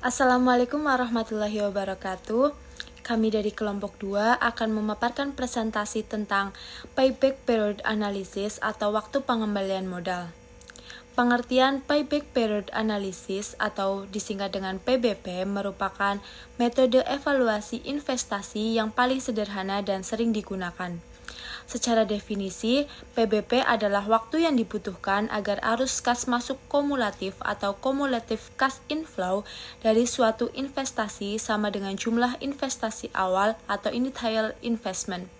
Assalamualaikum warahmatullahi wabarakatuh. Kami dari kelompok 2 akan memaparkan presentasi tentang Payback Period Analysis atau waktu pengembalian modal. Pengertian Payback Period Analysis atau disingkat dengan PBP merupakan metode evaluasi investasi yang paling sederhana dan sering digunakan. Secara definisi, PBP adalah waktu yang dibutuhkan agar arus kas masuk kumulatif atau cumulative cash inflow dari suatu investasi sama dengan jumlah investasi awal atau initial investment.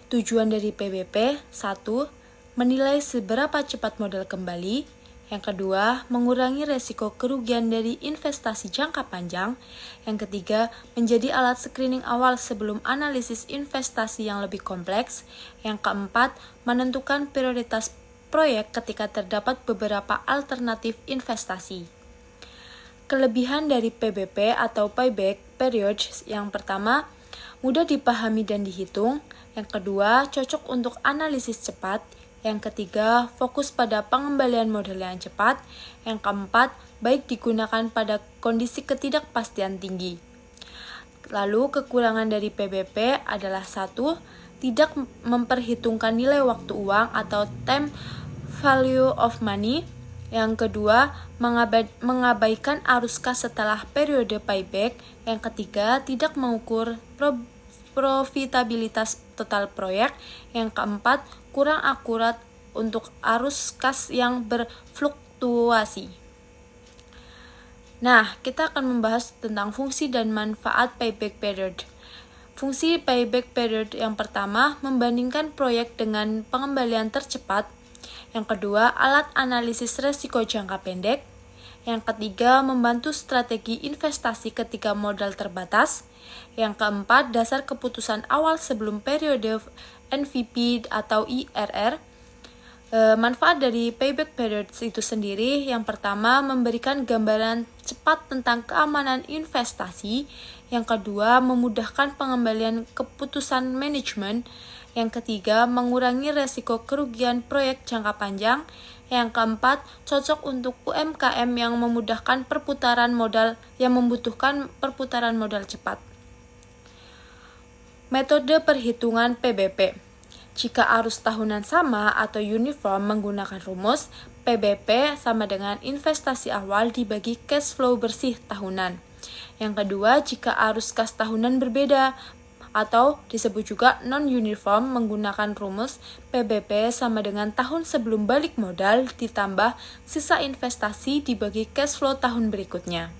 Tujuan dari PBP: 1. Menilai seberapa cepat modal kembali. Yang kedua, mengurangi resiko kerugian dari investasi jangka panjang. Yang ketiga, menjadi alat screening awal sebelum analisis investasi yang lebih kompleks. Yang keempat, menentukan prioritas proyek ketika terdapat beberapa alternatif investasi. Kelebihan dari PBP atau Payback Period: yang pertama, mudah dipahami dan dihitung. Yang kedua, cocok untuk analisis cepat. Yang ketiga, fokus pada pengembalian modal yang cepat. Yang keempat, baik digunakan pada kondisi ketidakpastian tinggi. Lalu, kekurangan dari PBP adalah 1. Tidak memperhitungkan nilai waktu uang atau time value of money. Yang kedua, mengabaikan arus kas setelah periode payback. Yang ketiga, tidak mengukur profitabilitas total proyek. Yang keempat, kurang akurat untuk arus kas yang berfluktuasi. Nah, kita akan membahas tentang fungsi dan manfaat payback period. Fungsi payback period yang pertama, membandingkan proyek dengan pengembalian tercepat. Yang kedua, alat analisis resiko jangka pendek. Yang ketiga, membantu strategi investasi ketika modal terbatas. Yang keempat, dasar keputusan awal sebelum periode NVP atau IRR. Manfaat dari payback period itu sendiri: yang pertama, memberikan gambaran cepat tentang keamanan investasi. Yang kedua, memudahkan pengembalian keputusan manajemen. Yang ketiga, mengurangi resiko kerugian proyek jangka panjang. Yang keempat, cocok untuk UMKM yang membutuhkan perputaran modal cepat. Metode perhitungan PBP. Jika arus tahunan sama atau uniform menggunakan rumus, PBP sama dengan investasi awal dibagi cash flow bersih tahunan. Yang kedua, jika arus kas tahunan berbeda atau disebut juga non-uniform menggunakan rumus, PBP sama dengan tahun sebelum balik modal ditambah sisa investasi dibagi cash flow tahun berikutnya.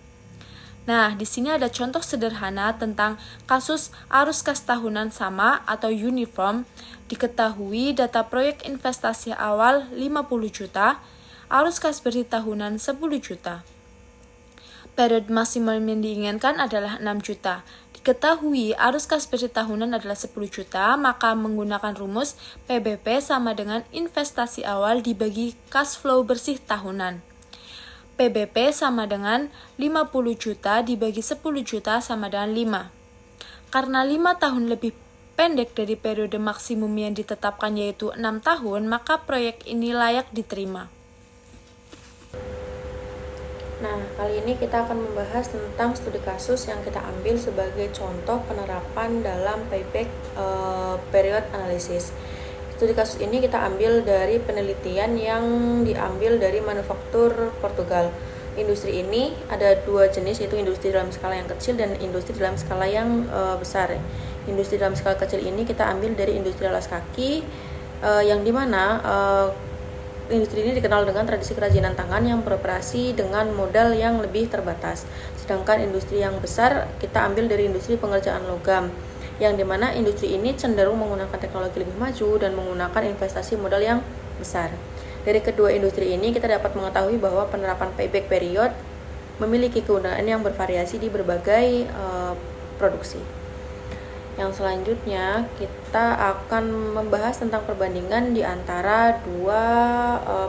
Nah, di sini ada contoh sederhana tentang kasus arus kas tahunan sama atau uniform. Diketahui data proyek investasi awal 50 juta, arus kas bersih tahunan 10 juta. Periode maksimum yang diinginkan adalah 6 juta. Diketahui arus kas bersih tahunan adalah 10 juta, maka menggunakan rumus PBP sama dengan investasi awal dibagi cash flow bersih tahunan. PBP sama dengan 50 juta dibagi 10 juta sama dengan 5. Karena 5 tahun lebih pendek dari periode maksimum yang ditetapkan yaitu 6 tahun, maka proyek ini layak diterima. Nah, kali ini kita akan membahas tentang studi kasus yang kita ambil sebagai contoh penerapan dalam payback period analysis. Studi kasus ini kita ambil dari penelitian yang diambil dari manufaktur Portugal. Industri ini ada dua jenis, yaitu industri dalam skala yang kecil dan industri dalam skala yang besar. Industri dalam skala kecil ini kita ambil dari industri alas kaki, yang dimana industri ini dikenal dengan tradisi kerajinan tangan yang beroperasi dengan modal yang lebih terbatas. Sedangkan industri yang besar kita ambil dari industri pengerjaan logam, yang dimana industri ini cenderung menggunakan teknologi lebih maju dan menggunakan investasi modal yang besar. Dari kedua industri ini kita dapat mengetahui bahwa penerapan payback period memiliki kegunaan yang bervariasi di berbagai produksi. Yang selanjutnya kita akan membahas tentang perbandingan di antara dua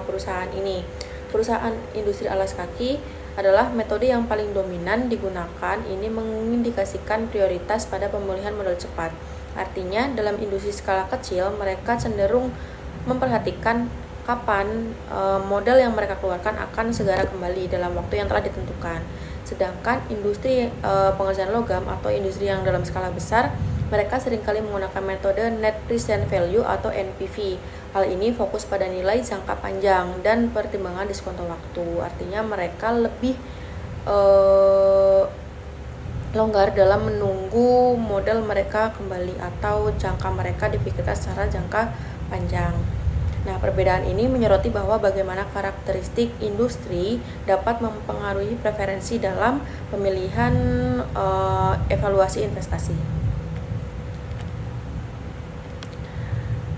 perusahaan ini. Perusahaan industri alas kaki adalah metode yang paling dominan digunakan. Ini mengindikasikan prioritas pada pemulihan modal cepat. Artinya dalam industri skala kecil mereka cenderung memperhatikan kapan modal yang mereka keluarkan akan segera kembali dalam waktu yang telah ditentukan. Sedangkan industri pengerjaan logam atau industri yang dalam skala besar, mereka seringkali menggunakan metode Net Present Value atau NPV. Hal ini fokus pada nilai jangka panjang dan pertimbangan diskonto waktu. Artinya mereka lebih longgar dalam menunggu modal mereka kembali atau jangka mereka dipikirkan secara jangka panjang. Nah, perbedaan ini menyoroti bahwa bagaimana karakteristik industri dapat mempengaruhi preferensi dalam pemilihan evaluasi investasi.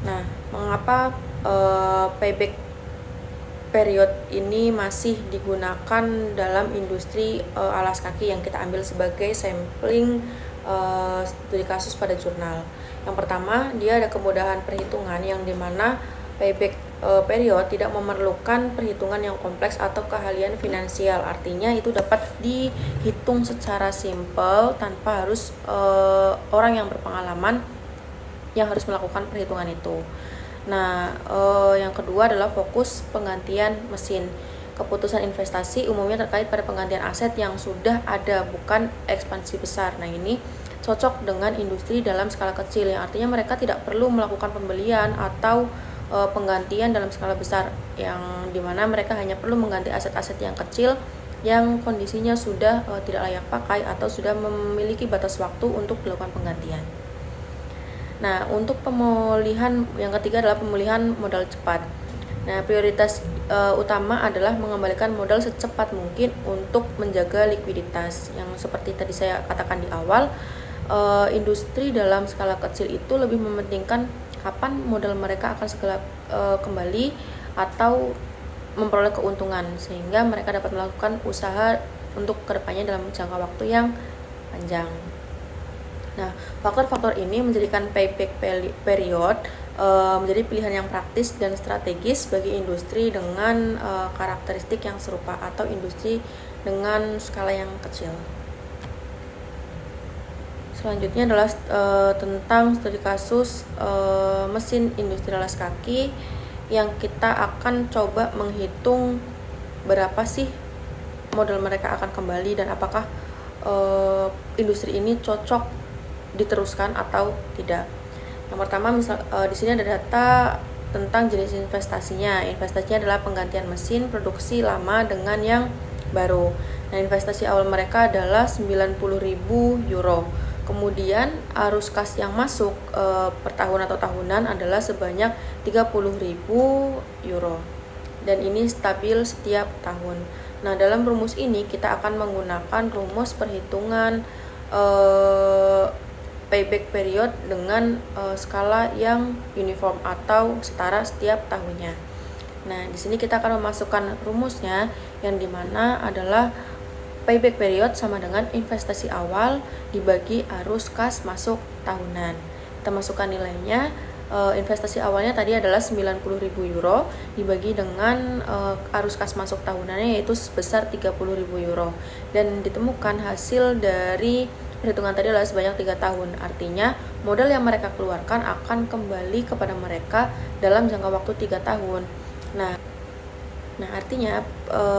Nah, mengapa payback period ini masih digunakan dalam industri alas kaki yang kita ambil sebagai sampling studi kasus pada jurnal. Yang pertama, dia ada kemudahan perhitungan yang dimana payback period tidak memerlukan perhitungan yang kompleks atau keahlian finansial. Artinya itu dapat dihitung secara simpel tanpa harus orang yang berpengalaman yang harus melakukan perhitungan itu. Nah, yang kedua adalah fokus penggantian mesin. Keputusan investasi umumnya terkait pada penggantian aset yang sudah ada, bukan ekspansi besar. Nah, ini cocok dengan industri dalam skala kecil, yang artinya mereka tidak perlu melakukan pembelian atau penggantian dalam skala besar, yang dimana mereka hanya perlu mengganti aset-aset yang kecil yang kondisinya sudah tidak layak pakai atau sudah memiliki batas waktu untuk dilakukan penggantian. Nah, untuk pemulihan yang ketiga adalah pemulihan modal cepat. Nah, prioritas utama adalah mengembalikan modal secepat mungkin untuk menjaga likuiditas. Yang seperti tadi saya katakan di awal, industri dalam skala kecil itu lebih mementingkan kapan modal mereka akan segera kembali atau memperoleh keuntungan, sehingga mereka dapat melakukan usaha untuk kedepannya dalam jangka waktu yang panjang. Nah, faktor-faktor ini menjadikan payback period menjadi pilihan yang praktis dan strategis bagi industri dengan karakteristik yang serupa atau industri dengan skala yang kecil. Selanjutnya adalah tentang studi kasus mesin industri alas kaki, yang kita akan coba menghitung berapa sih modal mereka akan kembali dan apakah industri ini cocok diteruskan atau tidak. Yang pertama, di sini ada data tentang jenis investasinya. Investasinya adalah penggantian mesin produksi lama dengan yang baru. Nah, investasi awal mereka adalah 90.000 euro. Kemudian arus kas yang masuk per tahun atau tahunan adalah sebanyak 30.000 euro. Dan ini stabil setiap tahun. Nah, dalam rumus ini kita akan menggunakan rumus perhitungan payback period dengan skala yang uniform atau setara setiap tahunnya. Nah, di sini kita akan memasukkan rumusnya, yang dimana adalah payback period sama dengan investasi awal dibagi arus kas masuk tahunan. Kita masukkan nilainya. Investasi awalnya tadi adalah 90.000 euro dibagi dengan arus kas masuk tahunannya yaitu sebesar 30.000 euro, dan ditemukan hasil dari perhitungan tadi adalah sebanyak 3 tahun. Artinya modal yang mereka keluarkan akan kembali kepada mereka dalam jangka waktu 3 tahun. Nah artinya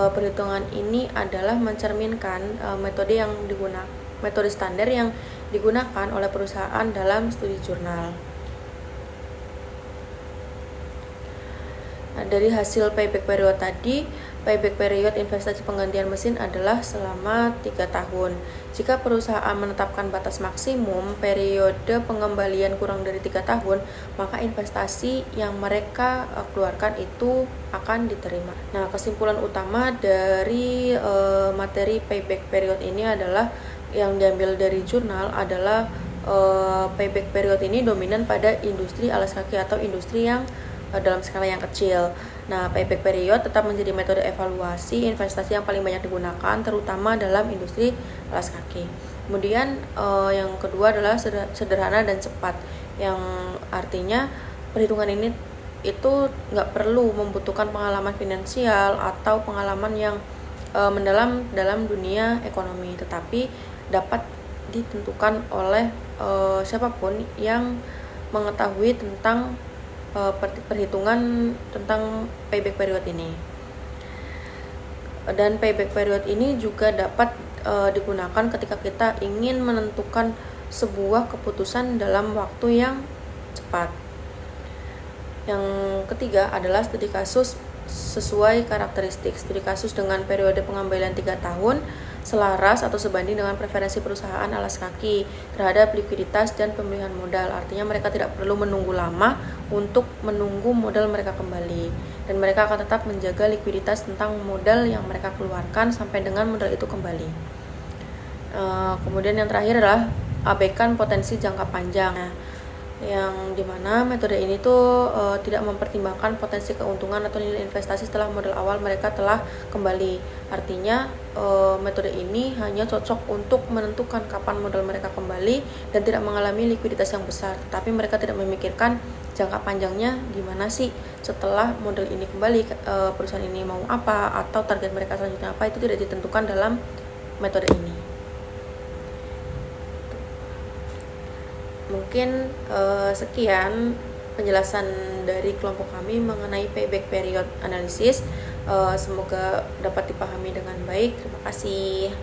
perhitungan ini adalah mencerminkan metode standar yang digunakan oleh perusahaan dalam studi jurnal. Nah, dari hasil payback period tadi, payback period investasi penggantian mesin adalah selama 3 tahun. Jika perusahaan menetapkan batas maksimum periode pengembalian kurang dari 3 tahun, maka investasi yang mereka keluarkan itu akan diterima. Nah, kesimpulan utama dari materi payback period ini adalah yang diambil dari jurnal adalah payback period ini dominan pada industri alas kaki atau industri yang dalam skala yang kecil. Nah, payback period tetap menjadi metode evaluasi investasi yang paling banyak digunakan, terutama dalam industri alas kaki. Kemudian yang kedua adalah sederhana dan cepat, yang artinya perhitungan ini itu nggak perlu membutuhkan pengalaman finansial atau pengalaman yang mendalam dalam dunia ekonomi, tetapi dapat ditentukan oleh siapapun yang mengetahui tentang perhitungan tentang payback period ini. Dan payback period ini juga dapat digunakan ketika kita ingin menentukan sebuah keputusan dalam waktu yang cepat. Yang ketiga adalah studi kasus sesuai karakteristik. Studi kasus dengan periode pengambilan 3 tahun selaras atau sebanding dengan preferensi perusahaan alas kaki terhadap likuiditas dan pemilihan modal. Artinya mereka tidak perlu menunggu lama untuk menunggu modal mereka kembali, dan mereka akan tetap menjaga likuiditas tentang modal yang mereka keluarkan sampai dengan modal itu kembali. Kemudian yang terakhir adalah abaikan potensi jangka panjang. Yang dimana metode ini tuh tidak mempertimbangkan potensi keuntungan atau nilai investasi setelah modal awal mereka telah kembali. Artinya metode ini hanya cocok untuk menentukan kapan modal mereka kembali dan tidak mengalami likuiditas yang besar, tapi mereka tidak memikirkan jangka panjangnya gimana sih setelah modal ini kembali, perusahaan ini mau apa atau target mereka selanjutnya apa, itu tidak ditentukan dalam metode ini. Mungkin sekian penjelasan dari kelompok kami mengenai payback period analysis. Semoga dapat dipahami dengan baik. Terima kasih.